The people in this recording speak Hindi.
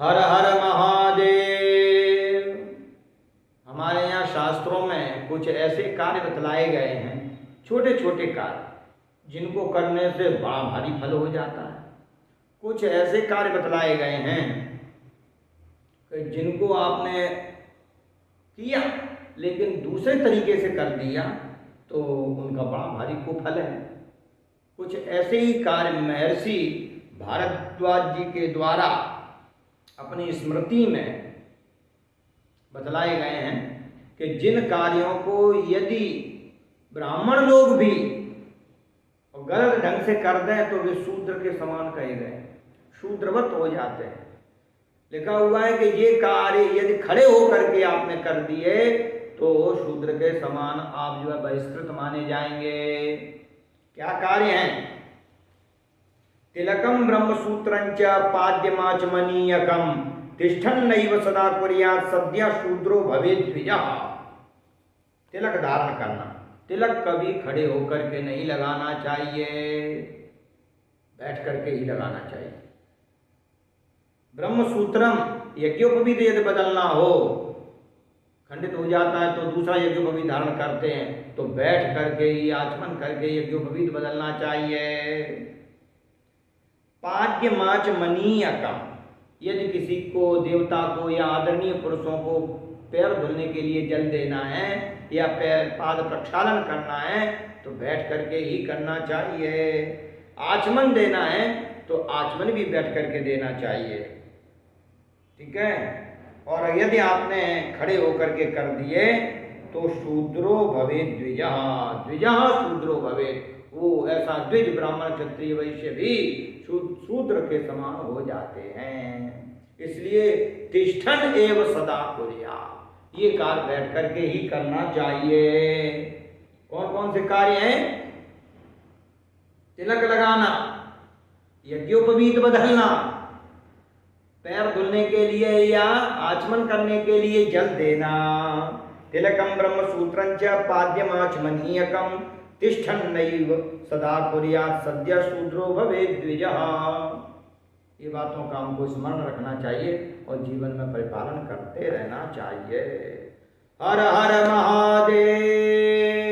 हर हर महादेव। हमारे यहाँ शास्त्रों में कुछ ऐसे कार्य बतलाए गए हैं, छोटे छोटे कार्य जिनको करने से बड़ा भारी फल हो जाता है। कुछ ऐसे कार्य बतलाए गए हैं कि जिनको आपने किया लेकिन दूसरे तरीके से कर दिया तो उनका बड़ा भारी कुफल है। कुछ ऐसे ही कार्य महर्षि भारद्वाज जी के द्वारा अपनी स्मृति में बतलाए गए हैं कि जिन कार्यों को यदि ब्राह्मण लोग भी गलत ढंग से कर दें तो वे शूद्र के समान कहे गए, शूद्रवत हो जाते हैं। लिखा हुआ है कि ये कार्य यदि खड़े होकर के आपने कर दिए तो शूद्र के समान आप जो है बहिष्कृत माने जाएंगे। क्या कार्य हैं? तिलकम ब्रह्मसूत्रंच पाद्यमाचमनीयकम तिष्ठन्नैव सदा कुर्यात् सद्य शूद्रो भवेत् द्विजः। तिलक धारण करना, तिलक कभी खड़े होकर के नहीं लगाना चाहिए, बैठ करके ही लगाना चाहिए। ब्रह्मसूत्रम यज्ञोपवीत यदि बदलना हो, खंडित हो जाता है तो दूसरा यज्ञोपवीत धारण करते हैं तो बैठ करके ही आचमन करके यज्ञोपवीत बदलना चाहिए। पाद्यमाचमनीयकम, यदि किसी को देवता को या आदरणीय पुरुषों को पैर धुलने के लिए जल देना है या पैर पाद प्रक्षालन करना है तो बैठ करके ही करना चाहिए। आचमन देना है तो आचमन भी बैठ करके देना चाहिए, ठीक है। और यदि आपने खड़े होकर के कर दिए तो शूद्रो भवेत् द्विजः, द्विजः शूद्रो भवेत्, वो ऐसा द्विज ब्राह्मण क्षत्रिय वैश्य भी शूद्र के समान हो जाते हैं। इसलिए तिष्ठन एव सदा कुर्यात्, ये कार्य बैठ करके ही करना चाहिए। कौन कौन से कार्य हैं? तिलक लगाना, यज्ञोपवीत बदलना, पैर धुलने के लिए या आचमन करने के लिए जल देना। तिलकम ब्रह्मसूत्रंच पाद्यमाचमनीयकम तिष्ठन्नैव सदा कुर्यात् सद्य शूद्रो भवेत् द्विजः। ये बातों का हमको स्मरण रखना चाहिए और जीवन में परिपालन करते रहना चाहिए। हर हर महादेव।